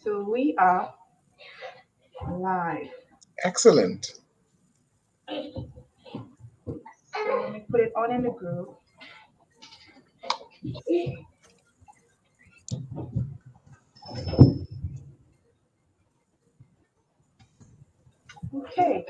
So we are live. Excellent. So let me put it on in the group. Okay.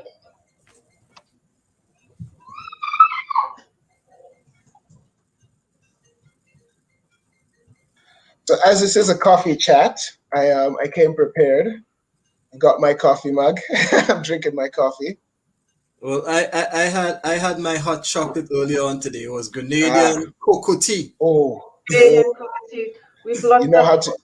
So as this is a coffee chat, I came prepared. Got my coffee mug. I'm drinking my coffee. Well, I had my hot chocolate earlier on today. It was Ah, Grenadian cocoa tea. oh, Canadian coffee. We've you lost know up. how to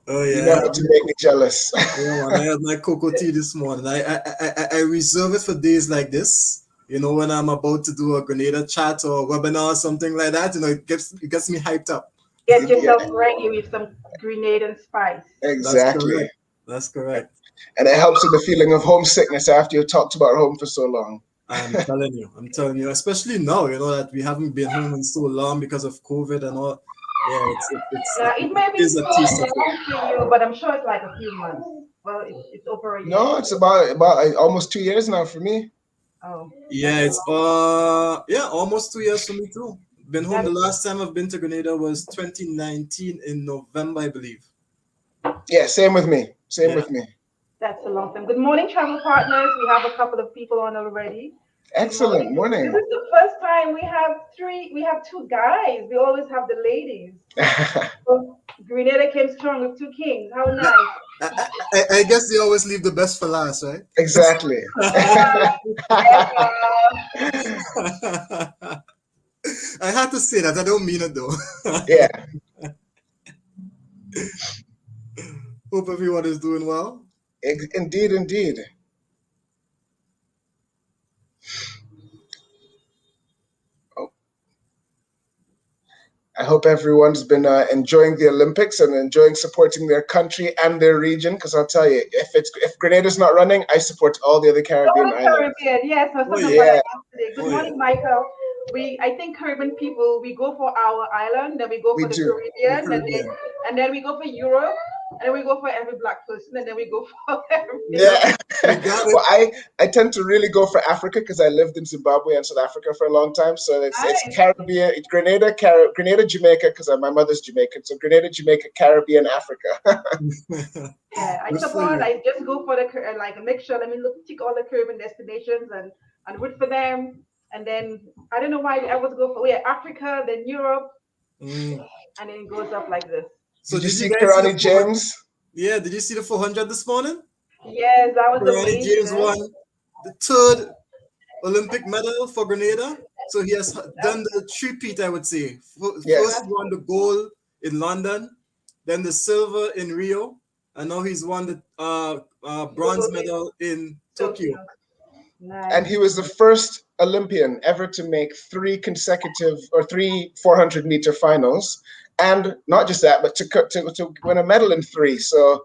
Oh you yeah, know how to make me jealous. yeah, man. I had my cocoa tea this morning. I reserve it for days like this. You know, when I'm about to do a Grenada chat or webinar or something like that. You know, it gets me hyped up. Get Yeah, yourself ready with some Grenadian spice. That's exactly. correct. That's correct. And it helps with the feeling of homesickness after you've talked about home for so long. I'm telling you, especially now, you know, that we haven't been home in so long because of COVID and all. Yeah, Yeah, it it may be is a so taste of it. long for you, but I'm sure it's like a few months. Well, it's over a year. No, it's about almost 2 years now for me. Oh, Yeah, that's a it's long. almost 2 years for me too. Been home. That The is last time I've been to Grenada was 2019 in November, I believe. Yeah, same with me. Same Yeah. with me. that's a long time. Good morning, travel partners. We have a couple of people on already. Good Excellent morning. This morning. is the first time we have three. We have two guys. We always have the ladies. So Grenada came strong with two kings. How nice. I guess they always leave the best for last, right? Exactly. Ever. I had to say that. I don't mean it though. Yeah. Hope everyone is doing well. Indeed, indeed. Oh, I hope everyone's been enjoying the Olympics and enjoying supporting their country and their region. Because I'll tell you, if Grenada's not running, I support all the other All Caribbean the islands. Caribbean, yes, I was Oh talking yeah. about Yeah, that yesterday. Good Oh yeah. morning, Michael. I think Caribbean people, we go for our island, then we go we for the do. The Caribbean, Caribbean. and then we go for Europe, and then we go for every black person, and then we go for everything. Yep. Yeah. We got it. Well, I tend to really go for Africa because I lived in Zimbabwe and South Africa for a long time. So it's Nice. Caribbean, it's Grenada, Jamaica because my mother's Jamaican. So Grenada, Jamaica, Caribbean, Africa. Yeah, I Good for support. you. I just go for the like make sure. Let me look, tick all the Caribbean destinations and root for them. And then I don't know why I always go for Africa, then Europe, Mm. and then it goes up like this. So Did you did you see guys see the Karani 400? James? Yeah, did you see the 400 this morning? Yes, that was Ronnie James amazing. won the third Olympic medal for Grenada. So he has done That's the three-peat, I would say. First, Yes. he that's won the gold in London, then the silver in Rio, and now he's won the bronze good in medal in Tokyo. Tokyo. And Nice. he was the first Olympian ever to make three 400-meter finals. And not just that, but to win a medal in three. So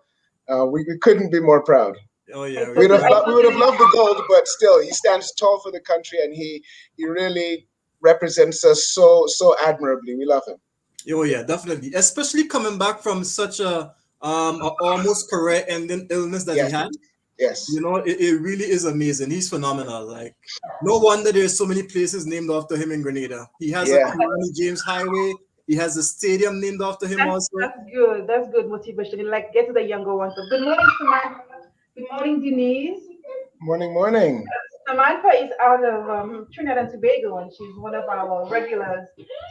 we couldn't be more proud. Oh yeah, It's a we're good. I proud. We would have totally loved the gold, but still, he stands tall for the country, and he really represents us so admirably. We love him. Oh yeah, definitely. Especially coming back from such a almost career ending illness that he Yes, had. You yes, know, it really is amazing. He's phenomenal. Like, no wonder there's so many places named after him in Grenada. He has a yeah. Killarney James Highway. He has a stadium named after him also. that's good. That's good motivation. Like get to the younger ones. So good morning, Samantha. Good morning, Denise. Morning, morning. Samantha is out of Trinidad and Tobago, and she's one of our regulars.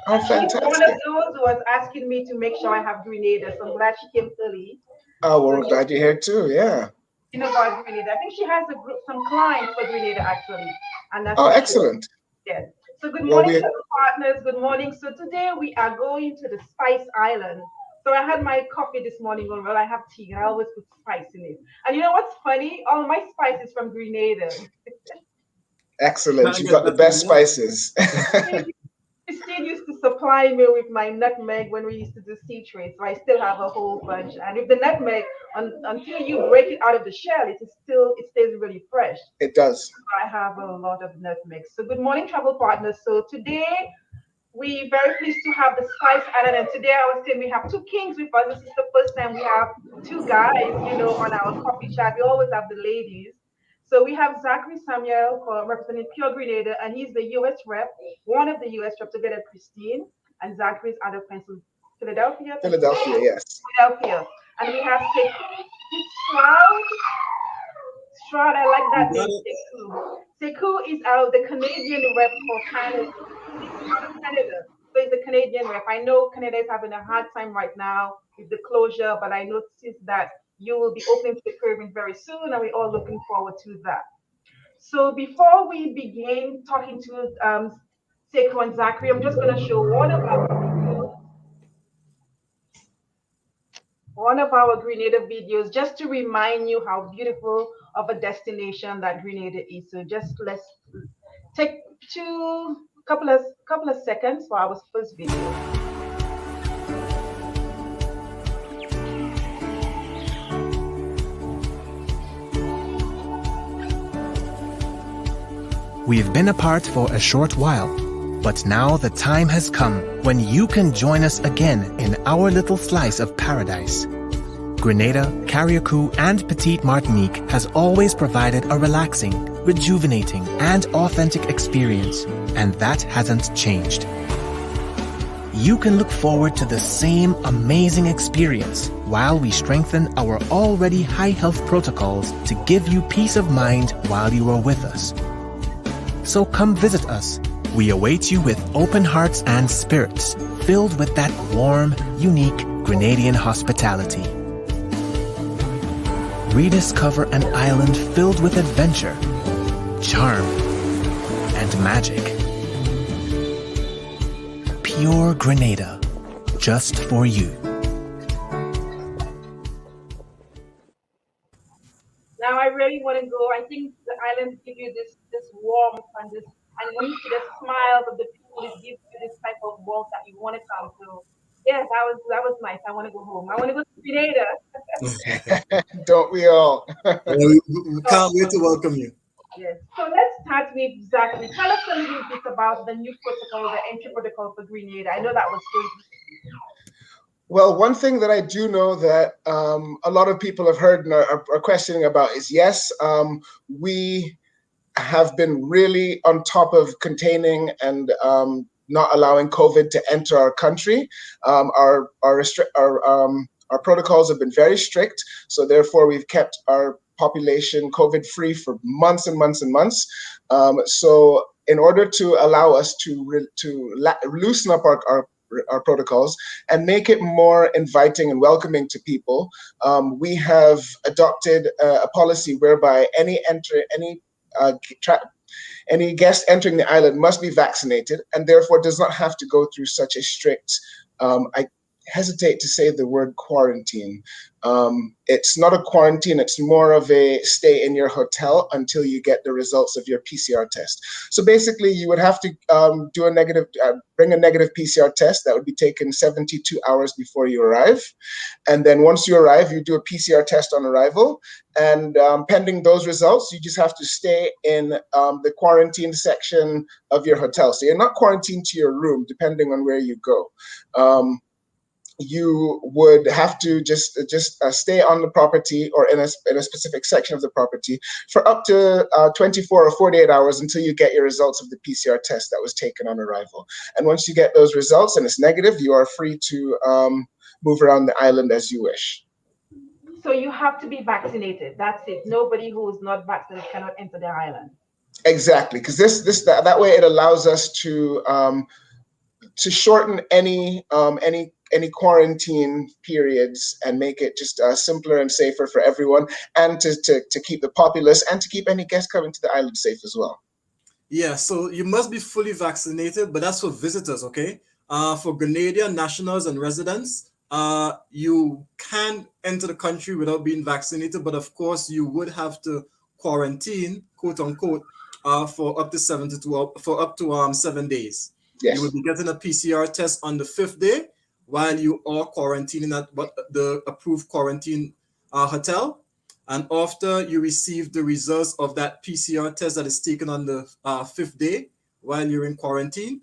Oh, And she's one of fantastic. those who was asking me to make sure I have Grenada. So I'm glad she came early. Oh, well, So we're glad you're here too. Yeah. you know about Grenada. I think she has a group, some clients for Grenada actually, and that's Oh, why she excellent. did. So good Well, morning, we fellow partners. Good morning. So today we are going to the Spice Island. So I had my coffee this morning. Well, I have tea, and I always put spice in it. And you know what's funny? All my spice is from Grenada. excellent. Can't You've get got the better than best that. spices. She still used to supply me with my nutmeg when we used to do sea trade. So I still have a whole bunch. And with the nutmeg, until you break it out of the shell, it stays really fresh. It does. I have a lot of nutmeg. So good morning, travel partners. So today we very pleased to have the Spice Island, and today I was saying we have two kings with us. This is the first time we have two guys, on our coffee chat. We always have the ladies. So we have Zachary Samuel representing Pure Grenada, and he's the U.S. rep, one of the U.S. reps together with Christine, and Zachary's out of Philadelphia, Philadelphia, yes. Philadelphia. And we have Stroud. Stroud, I like You that got name, it. Sekou. Sekou is the Canadian rep for Canada. He's out of Canada. So he's a Canadian rep. I know Canada is having a hard time right now with the closure, but I noticed that you will be opening to the Caribbean very soon, and we're all looking forward to that. So before we begin talking to Sekou and Zachary, I'm just going to show one of our Grenada videos just to remind you how beautiful of a destination that Grenada is. So just let's take two couple of seconds for our first video. We've been apart for a short while, but now the time has come when you can join us again in our little slice of paradise. Grenada, Carriacou, and Petite Martinique has always provided a relaxing, rejuvenating, and authentic experience, and that hasn't changed. You can look forward to the same amazing experience while we strengthen our already high health protocols to give you peace of mind while you are with us. So come visit us. We await you with open hearts and spirits, filled with that warm, unique Grenadian hospitality. Rediscover an island filled with adventure, charm, and magic. Pure Grenada, just for you. Now I really want to go. I think the islands give you this warmth and when you see the smiles of the people, it gives you this type of warmth that you want to come to. Yeah, that was nice. I want to go home. I want to go to Grenada. Don't we all? We So, can't wait to welcome you. yes. So let's start with Zachary. Tell us a little bit about the new protocol, the entry protocol for Grenada. I know that was good. Well, one thing that I do know that a lot of people have heard and are questioning about is, yes, we have been really on top of containing and not allowing COVID to enter our country. Our protocols have been very strict, so therefore we've kept our population COVID free for months and months and months. So in order to allow us to loosen up our protocols and make it more inviting and welcoming to people, we have adopted a policy whereby any guest entering the island must be vaccinated and therefore does not have to go through such a strict, I hesitate to say the word quarantine. It's not a quarantine, it's more of a stay in your hotel until you get the results of your PCR test. So basically you would have to bring a negative PCR test that would be taken 72 hours before you arrive. And then once you arrive, you do a PCR test on arrival. And pending those results, you just have to stay in the quarantine section of your hotel. So you're not quarantined to your room, depending on where you go. You would have to just stay on the property or in a specific section of the property for up to 24 or 48 hours until you get your results of the PCR test that was taken on arrival. And once you get those results and it's negative, you are free to move around the island as you wish. So you have to be vaccinated. That's it. Nobody who is not vaccinated cannot enter the island. Exactly, because that way it allows us to shorten any quarantine periods and make it just simpler and safer for everyone, and to keep the populace and to keep any guests coming to the island safe as well. Yeah, so you must be fully vaccinated, but that's for visitors, okay? For Grenadian nationals and residents, you can enter the country without being vaccinated, but of course you would have to quarantine, quote unquote, for up to 7 days. Yes. You will be getting a PCR test on the 5th day while you are quarantining at the approved quarantine hotel. And after you receive the results of that PCR test that is taken on the 5th day while you're in quarantine,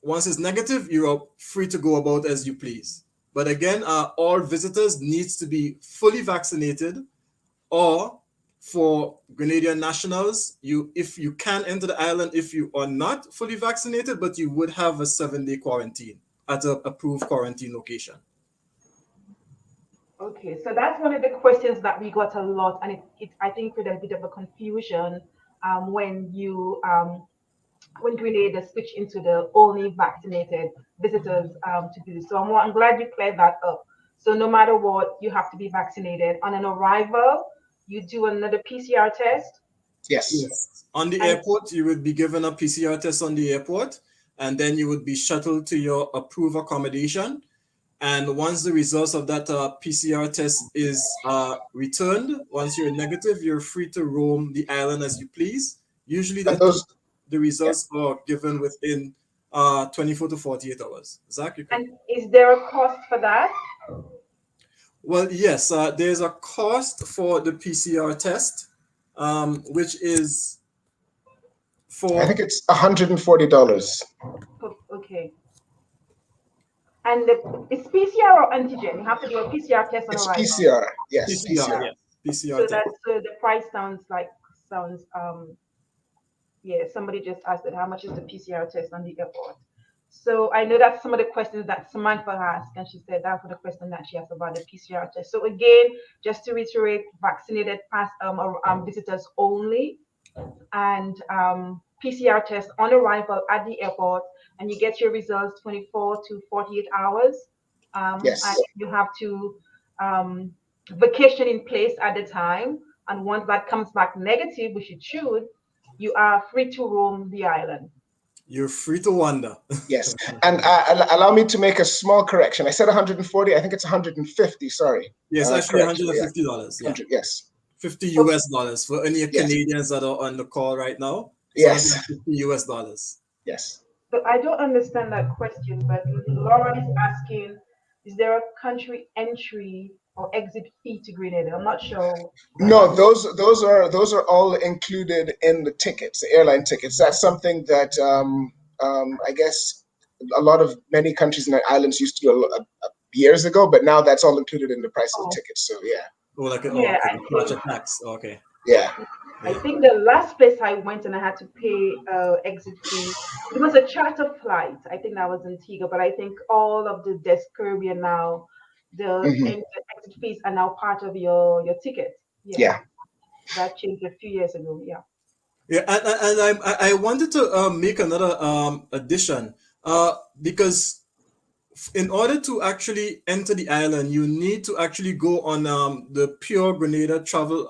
once it's negative, you are free to go about as you please. But again, all visitors needs to be fully vaccinated, or for Grenadian nationals, if you can enter the island if you are not fully vaccinated, but you would have a 7-day quarantine at an approved quarantine location. Okay, so that's one of the questions that we got a lot, and it I think created a bit of a confusion when when Grenada switched into the only vaccinated visitors to do this. So I'm glad you cleared that up. So no matter what, you have to be vaccinated. On an arrival, you do another PCR test. Yes. Yes. On the And airport, you would be given a PCR test on the airport, and then you would be shuttled to your approved accommodation. And once the results of that PCR test is returned, once you're negative, you're free to roam the island as you please. Usually And those, the yeah. results are given within 24 to 48 hours. Zach, you could. and is there a cost for that? Well, yes, there's a cost for the PCR test, which is I think it's $140. Okay. And it's PCR or antigen? You have to do a PCR test on It's arrival. PCR. Yes, PCR. PCR. Yes, PCR So test. the price sounds yeah, somebody just asked it, how much is the PCR test on the airport? So I know that's some of the questions that Samantha asked, and she said that's for the question that she asked about the PCR test. So again, just to reiterate, vaccinated visitors only, and PCR test on arrival at the airport, and you get your results 24 to 48 hours. Yes. And you have to vacation in place at the time. And once that comes back negative, which it should, you are free to roam the island. You're free to wander. Yes. And allow me to make a small correction. I said 140. I think it's 150. Sorry. Yes, actually correction, $150. Yeah. 100, yes. 50 US dollars for any Yes. Canadians that are on the call right now. Yes. 150 US dollars. Yes. So I don't understand that question, but Laura is asking, is there a country entry or exit fee to Grenada? I'm not sure. No, those are all included in the tickets, the airline tickets. That's something that I guess many countries in the islands used to do years ago, but now that's all included in the price of the tickets. So yeah. Oh, like a, Yeah, okay, the tax. Okay. Yeah. I think the last place I went and I had to pay exit fee, it was a charter flight. I think that was Antigua, but I think all of the Des Caribbean now, the exit fees are now part of your ticket. Yeah. That changed a few years ago. Yeah. Yeah, and I wanted to make another addition because in order to actually enter the island, you need to actually go on the Pure Grenada travel,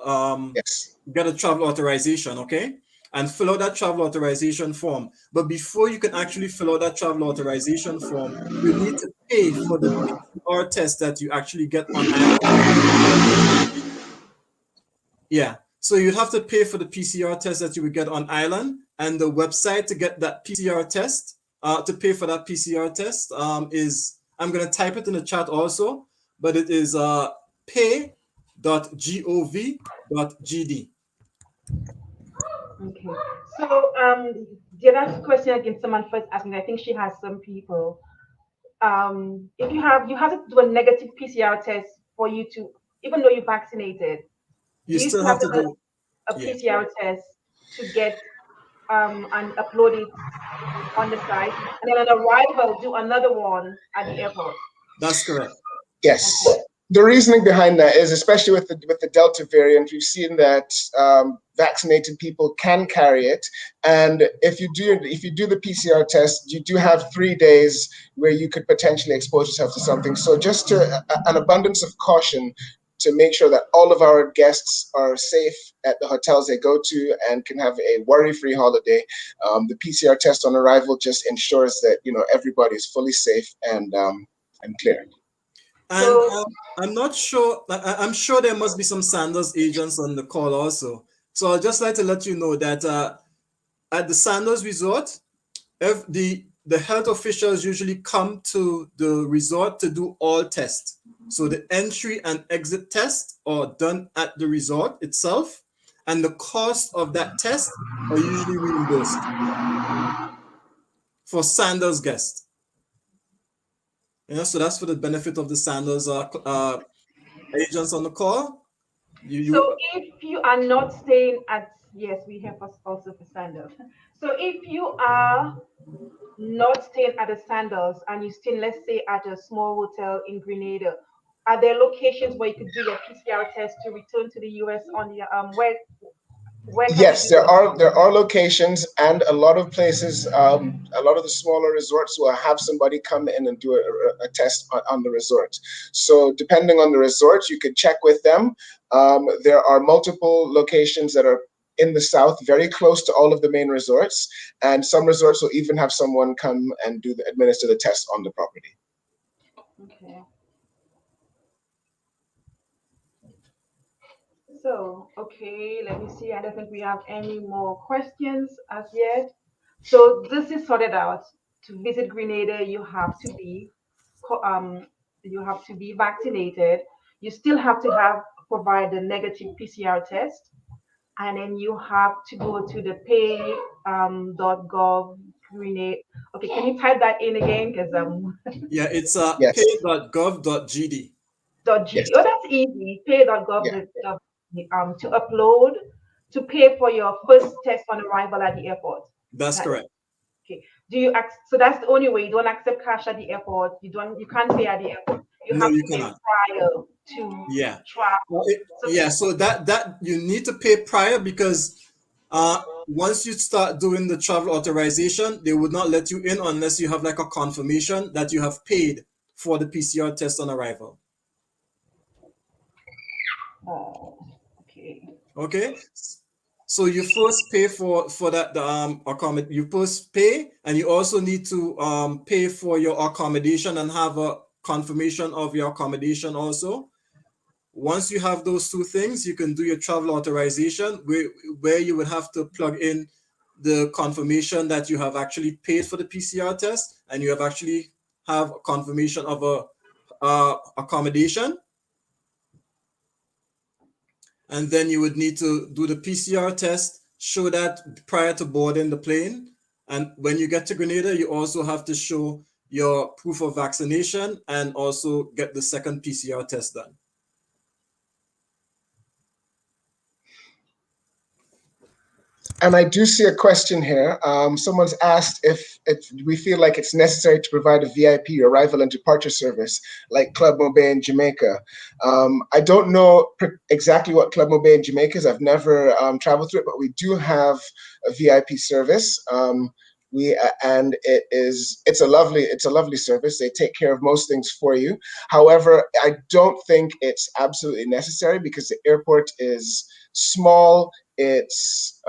Yes. get a travel authorization, okay? And fill out that travel authorization form. But before you can actually fill out that travel authorization form, you need to pay for the PCR test that you actually get on island. Yeah. So you'd have to pay for the PCR test that you would get on island, and the website to get that PCR test, to pay for that PCR test is, I'm going to type it in the chat also, but it is pay.gov.gd. Okay. So the last question again, someone first asking, I think she has some people. If you have to do a negative PCR test for you to, even though you're vaccinated, You still have to do a PCR test to get and upload it on the site, and then on arrival do another one at the airport. That's correct. Yes. The reasoning behind that is, especially with the Delta variant, we've seen that vaccinated people can carry it, and if you do the PCR test, you do have 3 days where you could potentially expose yourself to something. So just an abundance of caution to make sure that all of our guests are safe at the hotels they go to and can have a worry-free holiday. The PCR test on arrival just ensures that everybody is fully safe and clear. And I'm not sure. I'm sure there must be some Sanders agents on the call also. So I'd just like to let you know that at the Sanders Resort, the health officials usually come to the resort to do all tests. So the entry and exit tests are done at the resort itself, and the cost of that test are usually reimbursed. for Sandals guests. So that's for the benefit of the Sandals agents on the call. So if you are not staying at, yes, we have us also for Sandals. So if you are not staying at the Sandals and you stay, let's say, at a small hotel in Grenada, are there locations where you could do your PCR test to return to the US on the where can you Yes, do it? there are locations, and a lot of places. A lot of the smaller resorts will have somebody come in and do a test on the resort. So depending on the resort, you could check with them. There are multiple locations that are in the south, very close to all of the main resorts, and some resorts will even have someone come and administer the test on the property. Okay. So, okay, let me see. I don't think we have any more questions as yet. So this is sorted out. To visit Grenada, co- um, you have to be vaccinated. You still have to have provide a negative PCR test, and then you have to go to the pay.gov Grenada. Okay, can you type that in again? Because Yeah, it's Yes, pay.gov.gd. yes, .gd. Oh, that's easy. yeah. Pay.gov.gd, to upload to pay for your first test on arrival at the airport. That's That, correct. okay. So that's the only way. You don't accept cash at the airport. You can't pay at the airport. You No, have you to pay cannot. prior to Yeah. Well, travel. So yeah, so that you need to pay prior, because once you start doing the travel authorization, they would not let you in unless you have like a confirmation that you have paid for the PCR test on arrival. okay. Okay. So you first pay for that you first pay, and you also need to pay for your accommodation and have a confirmation of your accommodation also. Once you have those two things, you can do your travel authorization, where you would have to plug in the confirmation that you have actually paid for the PCR test, and you have actually have a confirmation of a accommodation. And then you would need to do the PCR test, show that prior to boarding the plane. And when you get to Grenada, you also have to show your proof of vaccination and also get the second PCR test done. And I do see a question here. Someone's asked if we feel like it's necessary to provide a VIP arrival and departure service like Club Mobay in Jamaica. I don't know exactly what Club Mobay in Jamaica is. I've never traveled through it, but we do have a VIP service. And it's a lovely service. They take care of most things for you. However, I don't think it's absolutely necessary because the airport is small. It's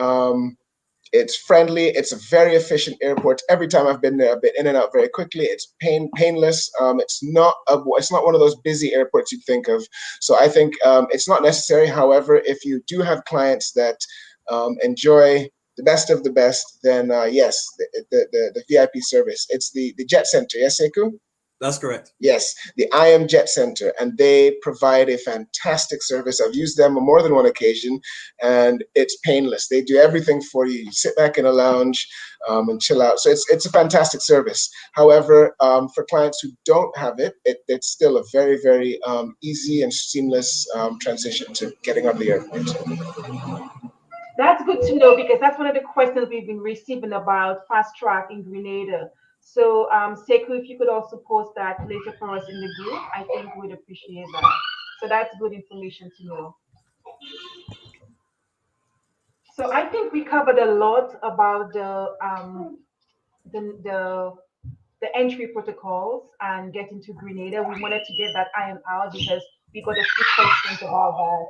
friendly. It's a very efficient airport. Every time I've been there, I've been in and out very quickly. It's painless. It's not one of those busy airports you'd think of. So I think it's not necessary. However, if you do have clients that enjoy the best of the best, then yes, the VIP service. It's the Jet Center. Yes, Sekou? That's correct. Yes, the I Am Jet Center, and they provide a fantastic service. I've used them on more than one occasion, and it's painless. They do everything for you. You sit back in a lounge and chill out. So it's a fantastic service. However, for clients who don't have it, it's still a very, very easy and seamless transition to getting on the airport. That's good to know because that's one of the questions we've been receiving about fast track in Grenada. So, Sekou, if you could also post that later for us in the group, I think we'd appreciate that. So that's good information to know. So I think we covered a lot about the the the entry protocols and getting to Grenada. We wanted to get that iron out because we got a few questions about that.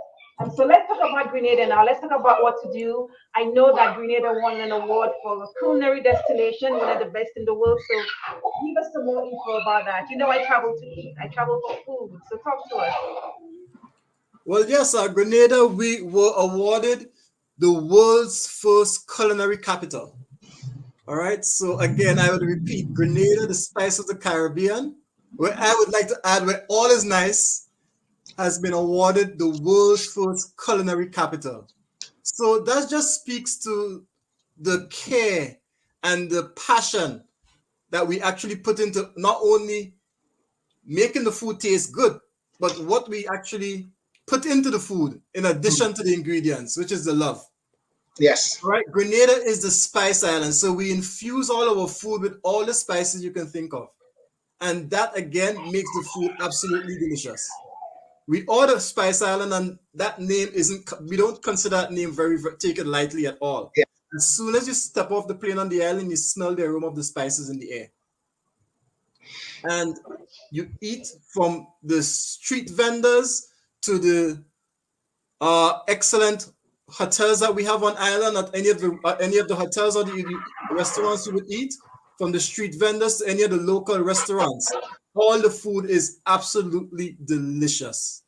So let's talk about Grenada now. Let's talk about what to do. I know that Grenada won an award for a culinary destination, one of the best in the world. So give us some more info about that. You know, I travel to eat. I travel for food. So talk to us. Well, yes, Grenada, we were awarded the world's first culinary capital. All right. So again, I would repeat, Grenada, the spice of the Caribbean, where I would like to add where all is nice, has been awarded the world's first culinary capital. So that just speaks to the care and the passion that we actually put into not only making the food taste good, but what we actually put into the food in addition to the ingredients, which is the love. Yes. All right, Grenada is the spice island, so we infuse all our food with all the spices you can think of, and that again makes the food absolutely delicious. We order Spice Island, and that name isn't. We don't consider that name take it lightly at all. Yeah. As soon as you step off the plane on the island, you smell the aroma of the spices in the air, and you eat from the street vendors to the excellent hotels that we have on island. At any of the hotels or the restaurants you would eat, from the street vendors to any of the local restaurants, all the food is absolutely delicious.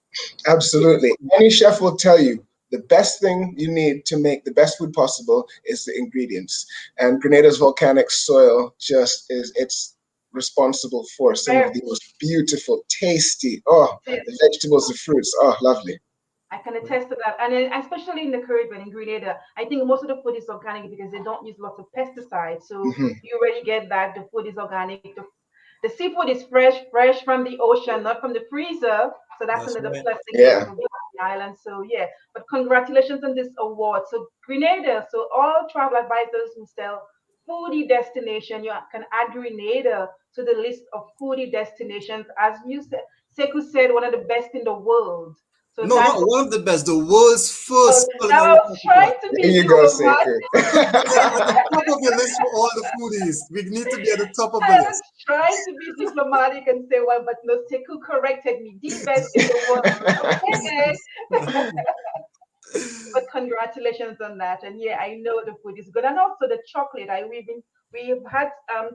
Absolutely. Any chef will tell you the best thing you need to make the best food possible is the ingredients. And Grenada's volcanic soil just is, it's responsible for some of the most beautiful, tasty, the vegetables, the fruits, lovely. I can attest to that. And then, especially in the Caribbean, in Grenada, I think most of the food is organic because they don't use lots of pesticides. So you already get that. The food is organic. The seafood is fresh from the ocean, not from the freezer. So that's another right. plus Yeah. for the island. So yeah, but congratulations on this award. So Grenada, so all travel advisors who sell foodie destination, you can add Grenada to the list of foodie destinations. As you said, Sekou said, one of the best in the world. So No, that's not one of the best. The world's first I culinary was trying to There be you go, diplomatic. Sekou. at the top of the list for all the foodies. We need to be at the top of the I was list. trying to be diplomatic and say, well, but no, Sekou corrected me. The best in the world. Okay, then. But congratulations on that. And yeah, I know the food is good. And also the chocolate. We've had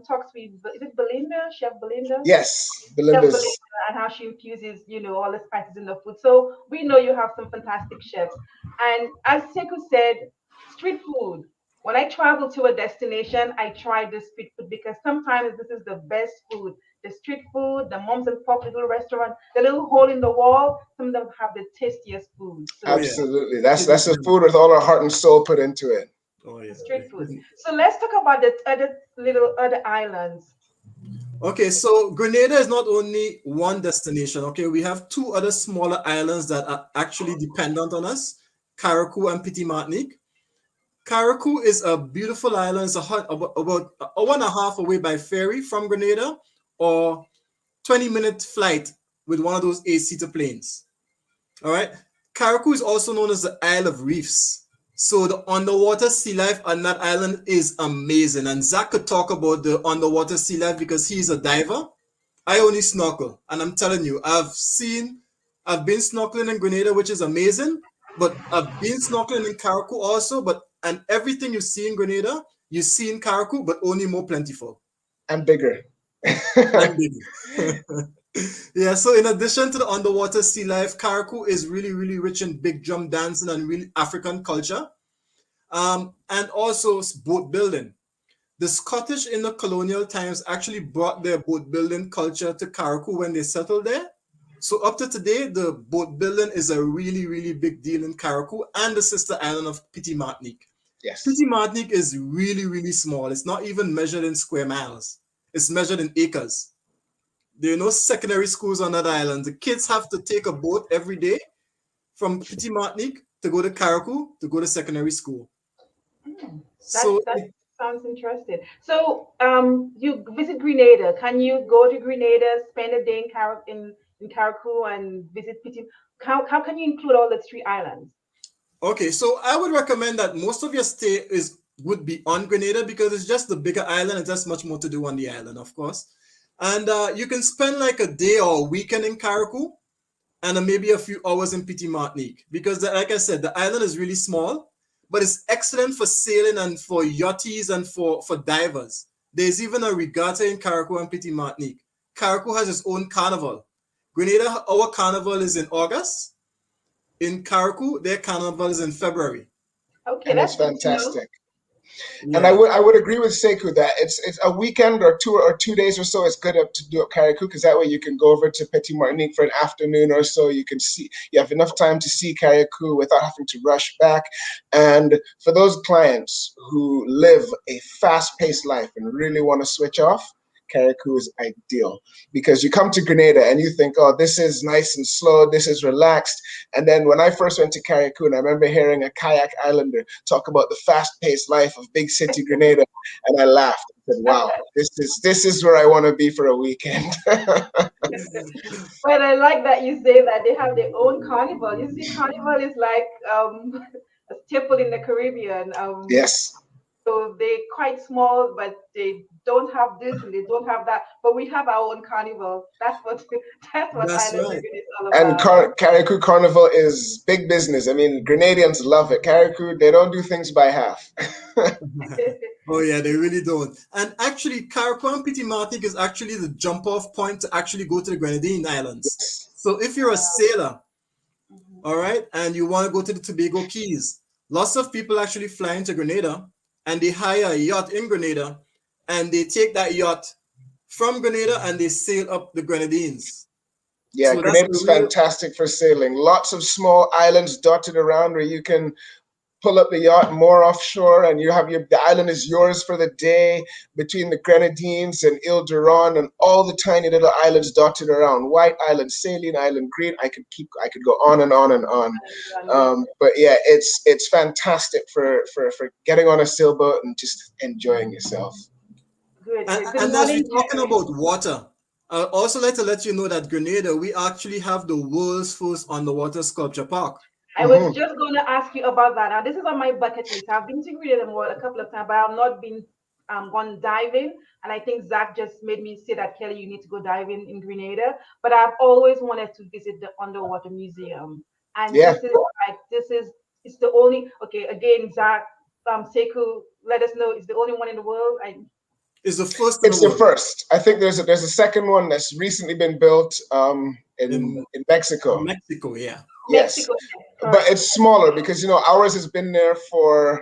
talks with, is it Belinda, Chef Belinda? Yes, Chef Belinda's. Belinda, and how she infuses, all the spices in the food. So we know you have some fantastic chefs. And as Sekou said, street food. When I travel to a destination, I try the street food because sometimes this is the best food. The street food, the moms and pop little restaurant, the little hole in the wall, some of them have the tastiest food. So Absolutely. That's the food with all our heart and soul put into it. Oh yeah. street food. So let's talk about the other islands. Okay, so Grenada is not only one destination. Okay, we have two other smaller islands that are actually dependent on us, Carriacou and Petit Martinique. Carriacou is a beautiful island. It's about an hour and a half away by ferry from Grenada, or 20-minute flight with one of those 8-seater planes. All right. Carriacou is also known as the Isle of Reefs. So the underwater sea life on that island is amazing. And Zach could talk about the underwater sea life because he's a diver. I only snorkel. And I'm telling you, I've been snorkeling in Grenada, which is amazing. But I've been snorkeling in Carriacou also. And everything you see in Grenada, you see in Carriacou, but only more plentiful. And bigger. And bigger. Yeah, so in addition to the underwater sea life, Carriacou is really, really rich in big drum dancing and really African culture. And also boat building. The Scottish in the colonial times actually brought their boat building culture to Carriacou when they settled there. So up to today, the boat building is a really, really big deal in Carriacou and the sister island of Petit Martinique. Yes. Petit Martinique is really, really small. It's not even measured in square miles. It's measured in acres. There are no secondary schools on that island. The kids have to take a boat every day from Petit Martinique to go to Carriacou to go to secondary school. That sounds interesting. So you visit Grenada. Can you go to Grenada, spend a day in Carriacou and visit Petit? How can you include all the 3 islands? Okay, so I would recommend that most of your stay would be on Grenada because it's just the bigger island and there's much more to do on the island, of course. And you can spend like a day or a weekend in Carriacou and maybe a few hours in Petit Martinique because, like I said, the island is really small, but it's excellent for sailing and for yachties and for divers. There's even a regatta in Carriacou and Petit Martinique. Carriacou has its own carnival. Grenada, our carnival is in August. In Carriacou, their carnival is in February. Okay, and that's fantastic. Yeah. And I would agree with Sekou that it's a weekend or 2 days or so. It's good to do at Carriacou because that way you can go over to Petit Martinique for an afternoon or so. You have enough time to see Carriacou without having to rush back. And for those clients who live a fast-paced life and really want to switch off, Carriacou is ideal because you come to Grenada and you think, oh, this is nice and slow, this is relaxed. And then when I first went to Carriacou, I remember hearing a kayak islander talk about the fast-paced life of big city Grenada, and I laughed. I said, wow, this is where I want to be for a weekend. But I like that you say that they have their own carnival. You see, carnival is like a staple in the Caribbean. Yes. So they're quite small, but they don't have this and they don't have that. But we have our own carnival. That's what That's Island right. Living is all And about. Carriacou Carnival is big business. I mean, Grenadians love it. Carriacou, they don't do things by half. Oh yeah, they really don't. And actually, Carriacou and Petit Martinique is actually the jump-off point to actually go to the Grenadine Islands. Yes. So if you're a sailor, Mhm. all right, and you want to go to the Tobago Keys, lots of people actually fly into Grenada and they hire a yacht in Grenada and they take that yacht from Grenada and they sail up the Grenadines. Yeah, So that's Grenada a is real, fantastic for sailing. Lots of small islands dotted around where you can pull up the yacht more offshore, and the island is yours for the day between the Grenadines and Ile de Ron and all the tiny little islands dotted around. White Island, Saline Island, Green. I could go on and on and on. But yeah, it's fantastic for getting on a sailboat and just enjoying yourself. Good, and, good. Good and as we're morning, talking Jerry. about water, I'd also like to let you know that Grenada, we actually have the world's first underwater sculpture park. I was Hmm. just going to ask you about that. Now, this is on my bucket list. I've been to Grenada a couple of times, but I've not been gone diving. And I think Zach just made me say that, Kelly, you need to go diving in Grenada. But I've always wanted to visit the underwater museum. And Yeah. it's the only, okay, again, Zach, Sekou, let us know, it's the only one in the world. It's the first in the It's the world first. I think there's a second one that's recently been built in in Mexico. Mexico, yeah. Yes, Mexico, but correct. it's smaller because ours has been there for over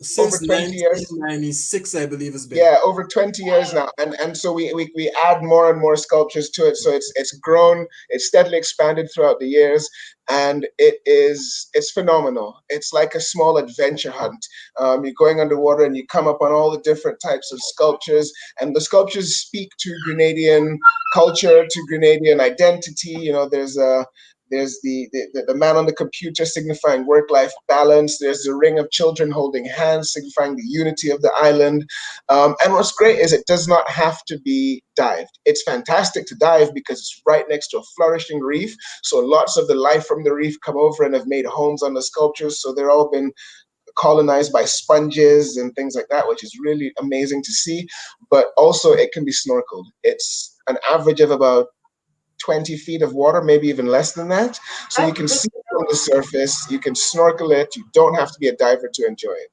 Since 20 years. 1996, I believe it's been. Yeah, over 20 years now, and so we add more and more sculptures to it. So it's grown, it's steadily expanded throughout the years, and it's phenomenal. It's like a small adventure hunt. You're going underwater and you come up on all the different types of sculptures, and the sculptures speak to Grenadian culture, to Grenadian identity. There's the man on the computer signifying work-life balance. There's the ring of children holding hands signifying the unity of the island. And what's great is it does not have to be dived. It's fantastic to dive because it's right next to a flourishing reef. So lots of the life from the reef come over and have made homes on the sculptures. So they're all been colonized by sponges and things like that, which is really amazing to see. But also it can be snorkeled. It's an average of about 20 feet of water, maybe even less than that. So you That's can good see to it on know. the surface, you can snorkel it, you don't have to be a diver to enjoy it.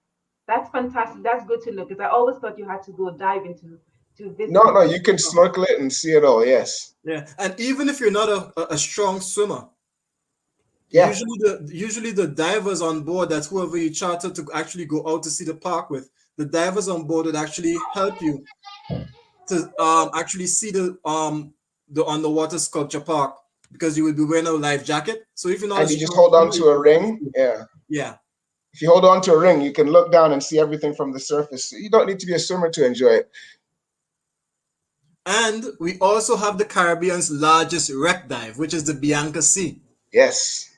That's fantastic. That's good to know because I always thought you had to go dive into to No, visit no, it. you can snorkel it and see it all, yes. Yeah, and even if you're not a strong swimmer, Yeah, usually the divers on board, that's whoever you charter to actually go out to see the park with, the divers on board would actually help you to actually see the underwater sculpture park because you will be wearing a life jacket. So if you're not a and you just strong hold on swimmer, to a ring. Yeah. yeah. If you hold on to a ring, you can look down and see everything from the surface. You don't need to be a swimmer to enjoy it. And we also have the Caribbean's largest wreck dive, which is the Bianca Sea. Yes.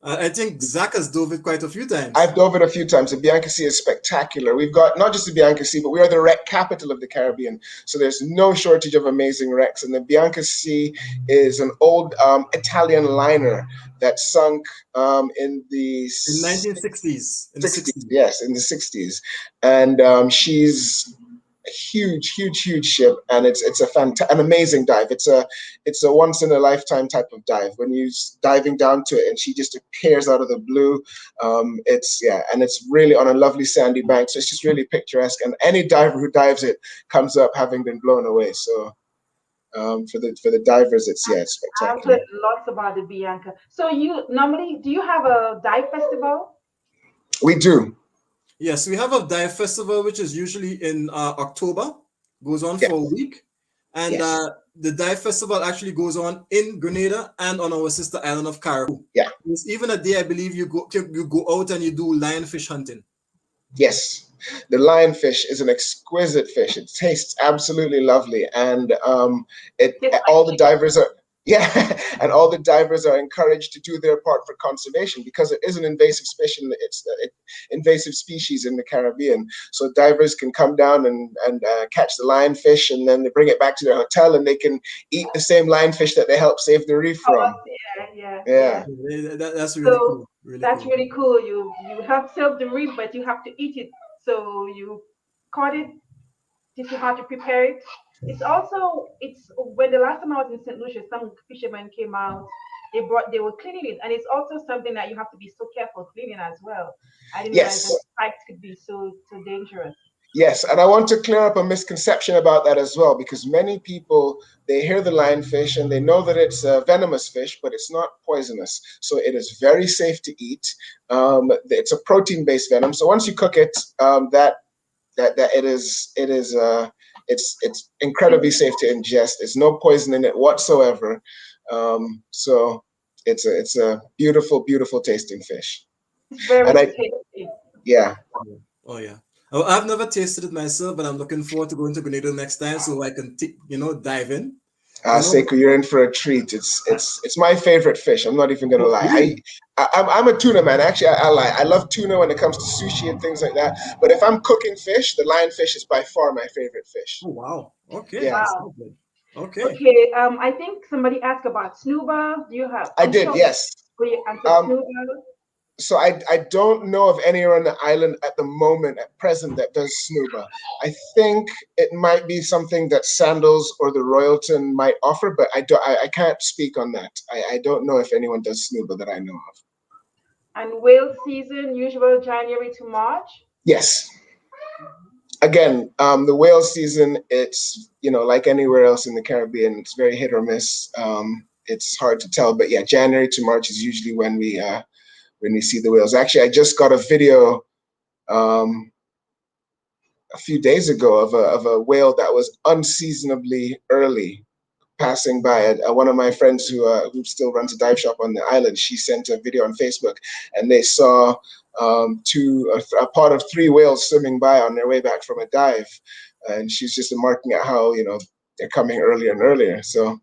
I think Zach has dove it quite a few times. I've dove it a few times. The Bianca Sea is spectacular. We've got not just the Bianca Sea, but we are the wreck capital of the Caribbean. So there's no shortage of amazing wrecks. And the Bianca Sea is an old Italian liner that sunk in the In 1960s, in the 60s. 60s. Yes, in the 60s. And she's a huge, huge, huge ship, and it's an amazing dive. It's a once in a lifetime type of dive. When you diving down to it, and she just appears out of the blue. And it's really on a lovely sandy bank, so it's just really picturesque. And any diver who dives it comes up having been blown away. So for the divers, it's I've heard spectacular. lots about the Bianca. So you normally do you have a dive festival? We do. Yes, we have a dive festival, which is usually in October, goes on Yeah. for a week. And Yes. the dive festival actually goes on in Grenada and on our sister island of Carriacou. Yeah. There's even a day, I believe, you go out and you do lionfish hunting. Yes, the lionfish is an exquisite fish. It tastes absolutely lovely, and it Tastes like all the chicken. divers are yeah, and all the divers are encouraged to do their part for conservation because it is an invasive species. It's invasive species in the Caribbean. So divers can come down and catch the lionfish, and then they bring it back to their hotel, and they can eat the same lionfish that they helped save the reef Oh, from. yeah, yeah, yeah. Yeah. That's really So cool. Really that's cool. really cool. You have served the rib, but you have to eat it. So you cut it, teach you how to prepare it. It's when the last time I was in St. Lucia, some fishermen came out. They were cleaning it, and it's also something that you have to be so careful cleaning as well. I didn't realize that Yes. spikes could be so dangerous. Yes, and I want to clear up a misconception about that as well, because many people they hear the lionfish and they know that it's a venomous fish, but it's not poisonous. So it is very safe to eat. It's a protein-based venom. So once you cook it, that it's incredibly safe to ingest. There's no poison in it whatsoever. So it's a beautiful, beautiful tasting fish. It's And very I tasty. yeah. Yeah. Oh yeah. Oh, I've never tasted it myself, but I'm looking forward to going to Grenada next time so I can, dive in. You know, Seiko, you're in for a treat. It's my favorite fish. I'm not even gonna oh, lie. really? I'm a tuna man. Actually, I lie. I love tuna when it comes to sushi and things like that. But if I'm cooking fish, the lionfish is by far my favorite fish. Oh wow. Okay, Yeah, that's Wow. so good. Okay. Okay. I think somebody asked about snooba. Do you have? I I'm did. sure Yes. we answered Um, snooba. so I don't know of anyone on the island at the moment, at present, that does snuba. I think it might be something that Sandals or the Royalton might offer, but I can't speak on that. I don't know if anyone does snuba that I know of. And whale season, usual January to March. Yes. Again, the whale season, it's, like anywhere else in the Caribbean, it's very hit or miss. It's hard to tell, but yeah, January to March is usually when we see the whales. Actually, I just got a video um, a few days ago of a whale that was unseasonably early passing by. One of my friends who still runs a dive shop on the island, she sent a video on Facebook, and they saw a pod of three whales swimming by on their way back from a dive, and she's just marking out how they're coming earlier and earlier. So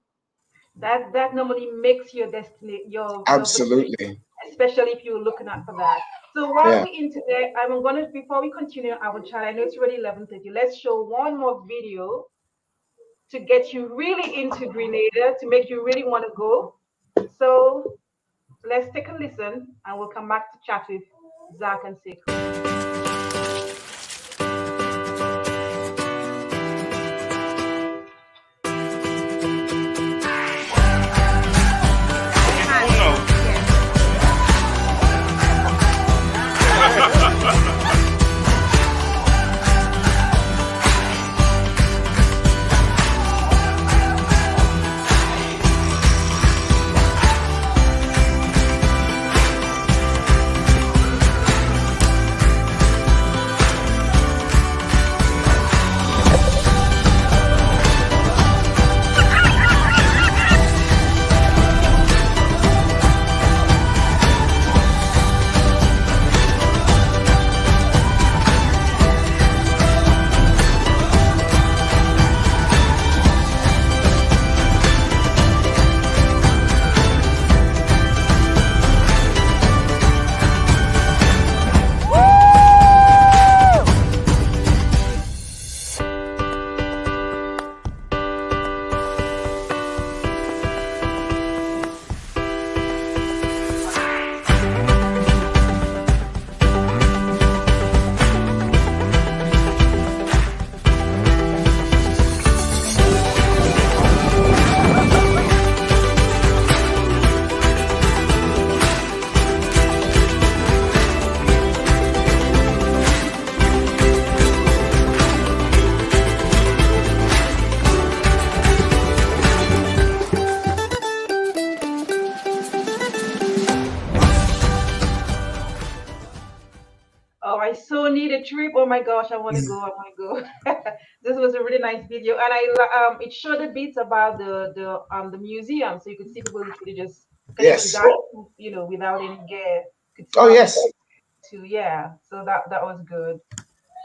That normally makes your destiny your vacation, absolutely, especially if you're looking out for that. So while yeah. we're in today, I'm gonna before we continue our chat, I know it's already 11:30. Let's show one more video to get you really into Grenada, to make you really want to go. So let's take a listen, and we'll come back to chat with Zach and Seiko. Oh, I so need a trip. Oh my gosh, I want to go. I want to go. This was a really nice video, and it showed a bit about the museum, so you could see people literally just can even Yes. dive, without any gear. Could see Oh how yes. people. too. Yeah, so that was good.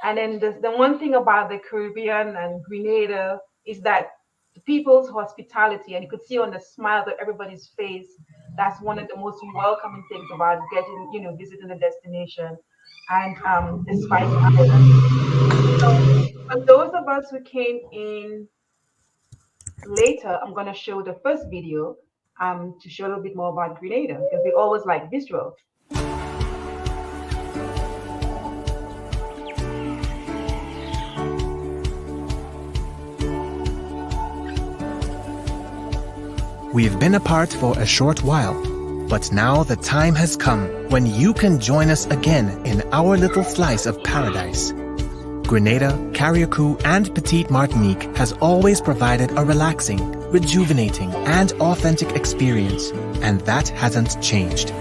And then the one thing about the Caribbean and Grenada is that the people's hospitality, and you could see on the smile of everybody's face, that's one of the most welcoming things about getting, visiting the destination and the Spice Island. So for those of us who came in later, I'm gonna show the first video to show a little bit more about Grenada because we always like visuals. We've been apart for a short while, but now the time has come when you can join us again in our little slice of paradise. Grenada, Carriacou, and Petite Martinique has always provided a relaxing, rejuvenating, and authentic experience, and that hasn't changed.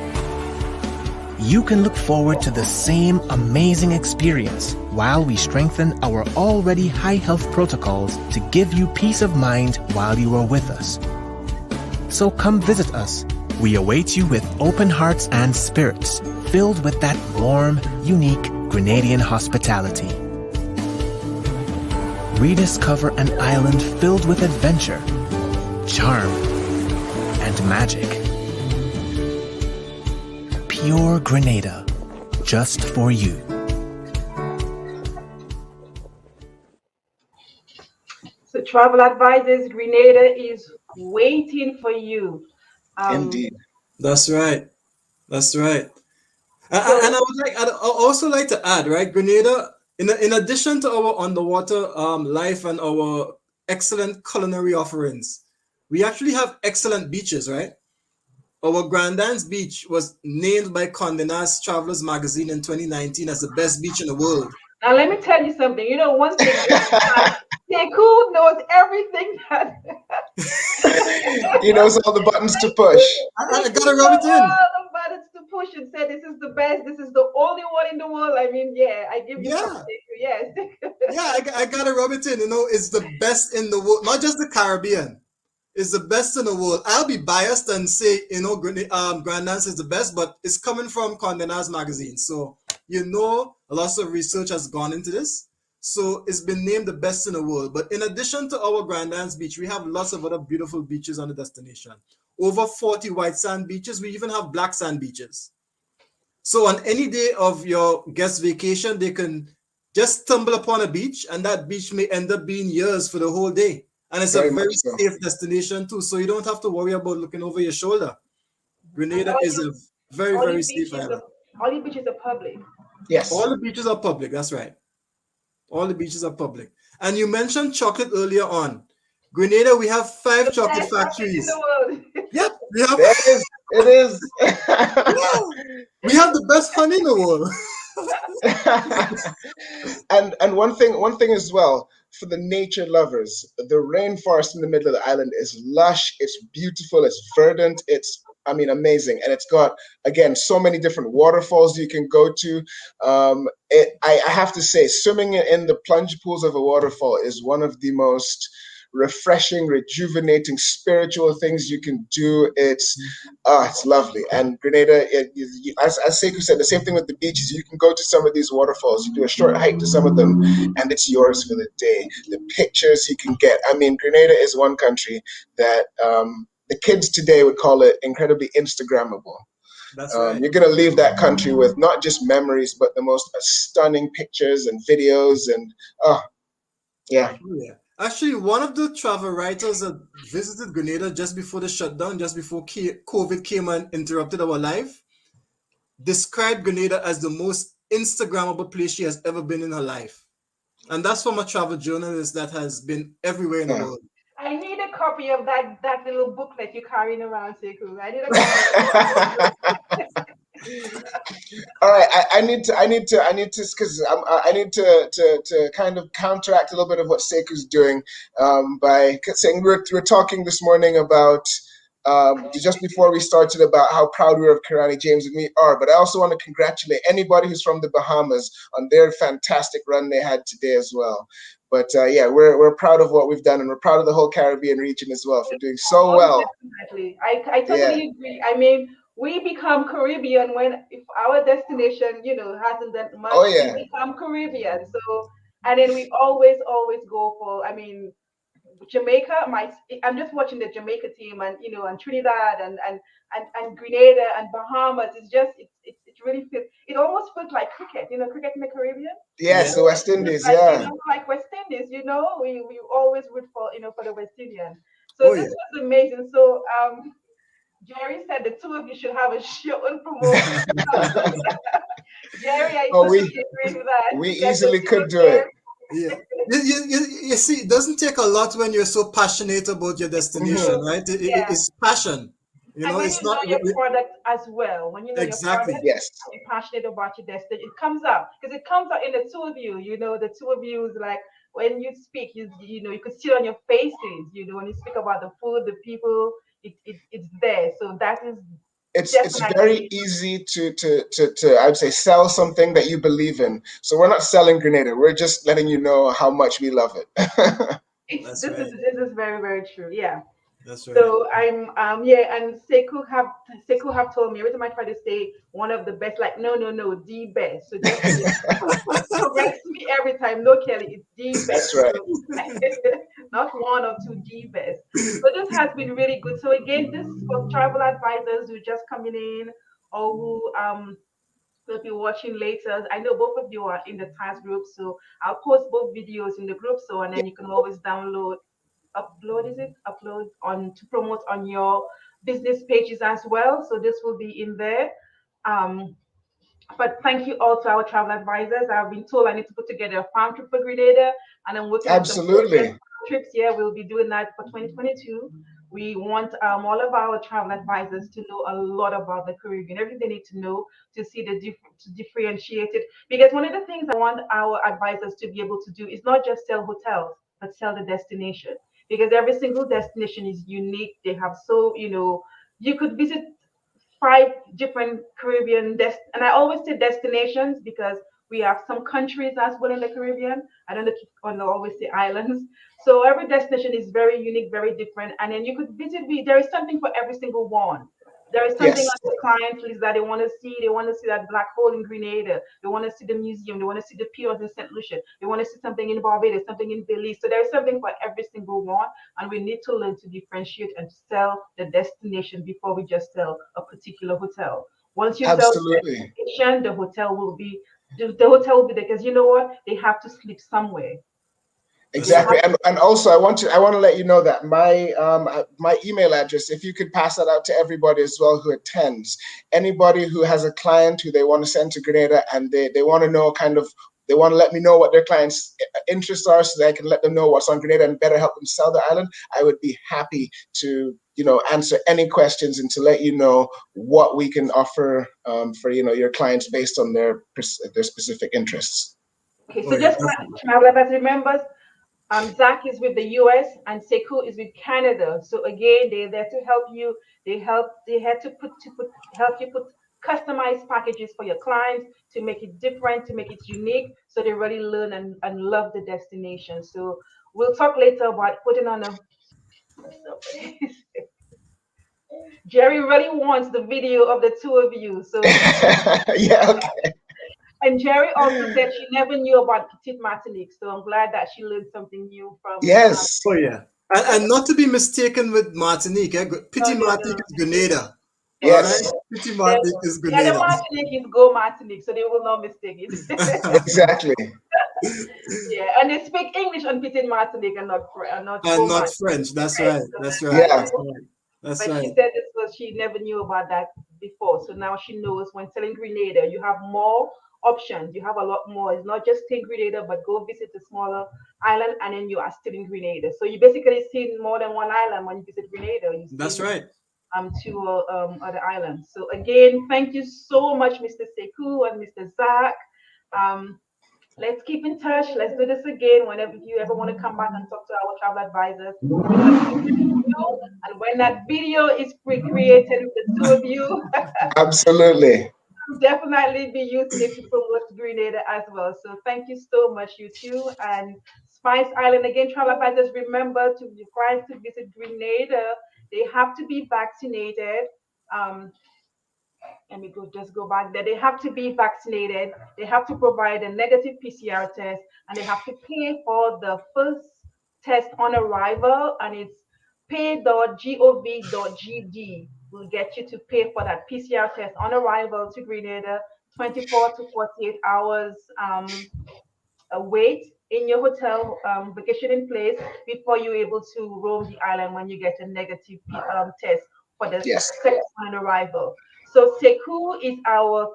You can look forward to the same amazing experience while we strengthen our already high health protocols to give you peace of mind while you are with us. So come visit us. We await you with open hearts and spirits, filled with that warm, unique Grenadian hospitality. Rediscover an island filled with adventure, charm, and magic. Pure Grenada, just for you. So travel advisors, Grenada is waiting for you. Indeed. That's right. That's right. So And I'd also like to add, right, Grenada, in addition to our underwater life and our excellent culinary offerings, we actually have excellent beaches, right? Our Grandans Beach was named by Condé Nast Travelers magazine in 2019 as the best beach in the world. now let me tell you something. You know, one thing is Sekou knows everything that He knows all the buttons to push. I Sekou gotta rub knows it in. all the buttons to push and say this is the best, this is the only one in the world. I mean, yeah, I give you some Yeah. Sekou, yes. Yeah, I gotta rub it in. You know, it's the best in the world, not just the Caribbean. It's the best in the world. I'll be biased and say, Grandance is the best, but it's coming from Condé Nast magazine. So, lots of research has gone into this. So, it's been named the best in the world. But in addition to our Grandance Beach, we have lots of other beautiful beaches on the destination. Over 40 white sand beaches. We even have black sand beaches. So, on any day of your guest vacation, they can just stumble upon a beach, and that beach may end up being yours for the whole day. And it's Very a very much so. safe destination too, so you don't have to worry about looking over your shoulder. And Grenada is a very, very safe island. all your beaches are public. Yes. All the beaches are public, that's right. All the beaches are public. And you mentioned chocolate earlier on. Grenada, we have 5 chocolate Best chocolate in factories. the world. Yep, we have It is. yeah, we have the best honey in the world. And one thing as well for the nature lovers, the rainforest in the middle of the island is lush, it's beautiful, it's verdant, it's amazing, and it's got again so many different waterfalls you can go to. I have to say, swimming in the plunge pools of a waterfall is one of the most refreshing, rejuvenating, spiritual things you can do. It's lovely. And Grenada, as Sekou said, the same thing with the beaches. You can go to some of these waterfalls. You do a short hike to some of them, and it's yours for the day. The pictures you can get. Grenada is one country that the kids today would call it incredibly Instagrammable. That's right. You're going to leave that country with not just memories, but the most stunning pictures and videos. And yeah. Yeah. Actually, one of the travel writers that visited Grenada just before the shutdown, just before COVID came and interrupted our life, described Grenada as the most Instagrammable place she has ever been in her life. And that's from a travel journalist that has been everywhere in the world. I need a copy of that little booklet you're carrying around, Sekou. I need a copy. All right, I need to because I need to kind of counteract a little bit of what Sekou's doing by saying we're talking this morning about just before we started about how proud we are of Kirani, James and me are, but I also want to congratulate anybody who's from the Bahamas on their fantastic run they had today as well. But yeah, we're proud of what we've done, and we're proud of the whole Caribbean region as well for doing so well. Definitely. I totally agree. I mean, we become Caribbean when if our destination, hasn't done much, Oh we yeah. become Caribbean. So, and then we always go for, I mean, Jamaica. I'm just watching the Jamaica team, and and Trinidad and Grenada and Bahamas. It's really feels. It almost feels like cricket. Cricket in the Caribbean. Yeah. Yes, the West Just Indies. like Yeah. like West Indies. We always root for for the West Indian. So Oh this yeah. was amazing. So Jerry said the two of you should have a show and promote. Jerry, I Oh, totally agree with that. we Get the easily two could of do them. it. Yeah. You see, it doesn't take a lot when you're so passionate about your destination, Hmm. right? Yeah. It's passion. And when It's you know not your product as well, when you know your exactly. product Yes, and you're passionate about your destiny, it comes out because it comes out in the two of you. The two of you is like when you speak, you could see it on your faces. When you speak about the food, the people, it's there. So that is it's very definitely easy to I'd say sell something that you believe in. So we're not selling Grenada. We're just letting you know how much we love it. it's That's this is right. this is very very true. Yeah. That's right. So I'm yeah, and Sekou have told me every time I try to say one of the best, like no, the best. So just corrects me every time. No, Kelly, it's the best. That's right. So not one or two, the best. So this has been really good. So again, this is for travel advisors who just coming in or who will be watching later. I know both of you are in the task group, so I'll post both videos in the group. So and Yeah, then you can always upload is it upload on to promote on your business pages as well, so this will be in there. Um but thank you all to our travel advisors. I've been told I need to put together a farm trip for Grenada, and I'm working on some Caribbean absolutely. farm trips. Yeah, we'll be doing that for 2022. We want all of our travel advisors to know a lot about the Caribbean, everything they need to know to see to differentiate it. Because one of the things I want our advisors to be able to do is not just sell hotels, but sell the destination. Because every single destination is unique. They have you could visit five different and I always say destinations because we have some countries as well in the Caribbean. I don't know if you always say islands. So every destination is very unique, very different. And then you could visit, there is something for every single one. There is something Yes, on the client list that they want to see. They want to see that black hole in Grenada. They want to see the museum. They want to see the piers in St. Lucia. They want to see something in Barbados, something in Belize. So there's something for every single one. And we need to learn to differentiate and sell the destination before we just sell a particular hotel. Once you sell the absolutely. destination, the hotel will be there because you know what? They have to sleep somewhere. They That's Exactly, right. have and also I want to let you know that my email address, if you could pass that out to everybody as well who attends, anybody who has a client who they want to send to Grenada and they want to know kind of they want to let me know what their clients' interests are so that I can let them know what's on Grenada and better help them sell the island. I would be happy to answer any questions and to let you know what we can offer for your clients based on their specific interests. okay. Oh So yeah, just definitely. travel as remembers. Zach is with the US and Sekou is with Canada. So again, they're there to help you. They had to help you put customized packages for your clients to make it different, to make it unique, so they really learn and love the destination. So we'll talk later about putting on a Jerry really wants the video of the two of you. So Yeah, okay. and Jerry also said she never knew about Petite Martinique. So I'm glad that she learned something new from Yes. Oh yeah. And not to be mistaken with Martinique. no, Petit no, no. Martinique is Grenada. All right. Yes. Petit The, Martinique is the other Grenada. Martinique is Go Martinique, so they will not mistake it. Exactly. Yeah, and they speak English on Petit Martinique and not And Go not Martinique. French. That's Right? right. So That's that's right. Yeah. That's right. That's but she right. said she never knew about that before. So now she knows when selling Grenada, you have more options. You have a lot more. It's not just take Grenada, but go visit a smaller island and then you are still in Grenada. So you basically see more than one island when you visit Grenada. You That's see right. two other islands. So again, thank you so much, Mr. Sekou and Mr. Zach. Um, let's keep in touch. Let's do this again whenever you ever want to come back and talk to our travel advisors. We're gonna do this video, and when that video is pre-created with the two of you, Absolutely. we'll definitely be using it to promote Grenada as well. So thank you so much, you two. And Spice Island again, travel advisors, remember to be required to visit Grenada. They have to be vaccinated. Um, Let me just go back there. They have to be vaccinated. They have to provide a negative PCR test, and they have to pay for the first test on arrival. And it's pay.gov.gd will get you to pay for that PCR test on arrival to Grenada, 24 to 48 hours wait in your hotel vacationing place before you're able to roam the island when you get a negative test for the Yes. second on arrival. So Sekou is our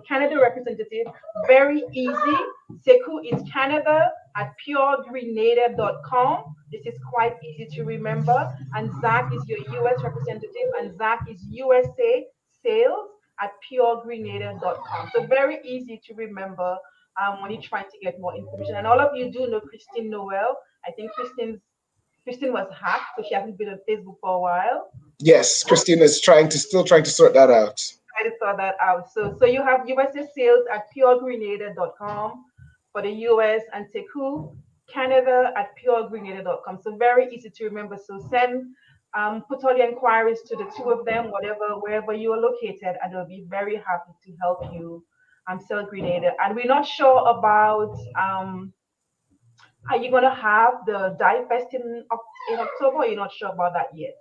Canada representative. Very easy. Sekou is Canada at puregrenada.com. This is quite easy to remember. And Zach is your US representative, and Zach is USA sales at puregrenada.com. So very easy to remember when you're trying to get more information. And all of you do know Christine Noel. I think Christine was hacked, so she hasn't been on Facebook for a while. Yes, Christine is still trying to sort that out. Try to sort that out. So you have USA sales at puregrenada.com for the US, and Sekou Canada at puregrenada.com. So very easy to remember. So put all your inquiries to the two of them, wherever you are located, and they'll be very happy to help you sell Grenada. And we're not sure about are you gonna have the Dye Fest in October? Or you're not sure about that yet.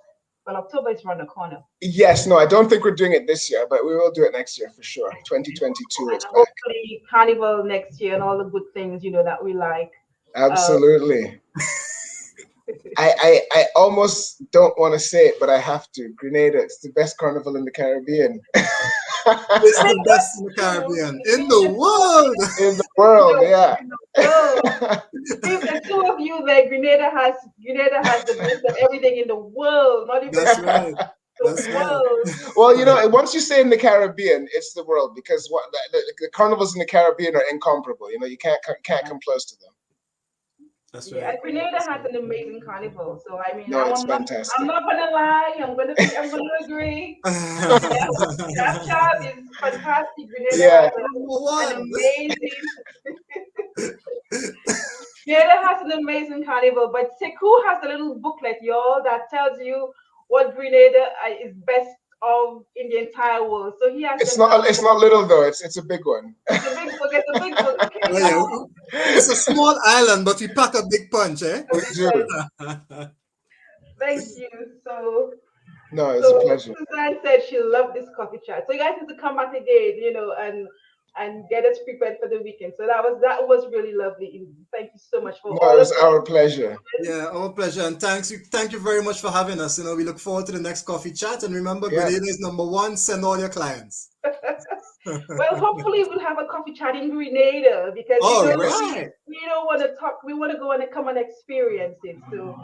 Well, October is around the corner. Yes, no, I don't think we're doing it this year, but we will do it next year for sure. 2022, it's back. Hopefully, Carnival next year and all the good things that we like. Absolutely. I almost don't want to say it, but I have to. Grenada, it's the best carnival in the Caribbean. It's the best in the Caribbean, in the world. In the world, yeah. If the two of you there, Grenada has the best of everything in the world. Not even That's right. That's world. right. Well, once you say in the Caribbean, it's the world, because the carnivals in the Caribbean are incomparable. You can't come close to them. That's right. Yeah, Grenada has an amazing carnival. So I mean, No, it's fantastic. I'm not gonna lie. I'm gonna agree. Snapchat is fantastic. Grenada has an amazing. Grenada has an amazing carnival, but Sekou has a little booklet, y'all, that tells you what Grenada is best of in the entire world. So he has. It's not little though. It's a big one. It's a big book. It's a big book. Okay, it's a small island, but we pack a big punch, eh? We do. Thank you. So. No, it's a pleasure. Suzanne said she loved this coffee chat. So you guys need to come back again, and get us prepared for the weekend. So that was really lovely. Thank you so much for all. It was our pleasure. Yeah, our pleasure, and thank you very much for having us. We look forward to the next coffee chat, and remember, Grenada is #1. Send all your clients. Well, hopefully we'll have a coffee chat in Grenada, because we don't want to talk. We want to go and come and experience it. So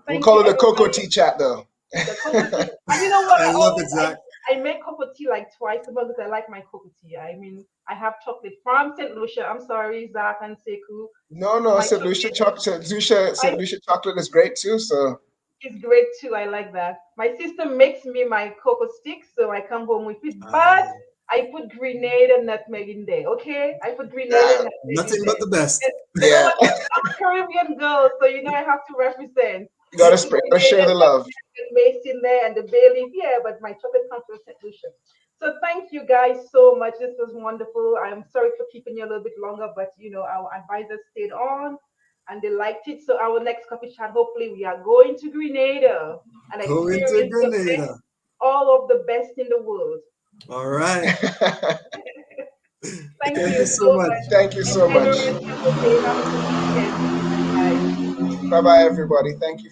we'll call it a cocoa tea chat, though. The cocoa tea. And you know what? I love it, Zach. I make cocoa tea like twice a month because I like my cocoa tea. I mean, I have chocolate from St. Lucia. I'm sorry, Zach and Sekou. No, St. Lucia chocolate. St. Lucia chocolate is great too. So it's great too. I like that. My sister makes me my cocoa sticks, so I come home with it. But I put Grenada nutmeg in there. Okay, I put Grenada nutmeg. Nothing but the best. Yeah. I'm a Caribbean girl, so I have to represent. You gotta share the love. Mace in there and the bay leaf, but my chocolate comes from St. Lucia. So thank you guys so much. This was wonderful. I'm sorry for keeping you a little bit longer, but our advisors stayed on and they liked it. So our next coffee chat, hopefully we are going to Grenada and experience all of the best in the world. All right. Thank you so much. Thank you so much. Bye bye, everybody. Thank you.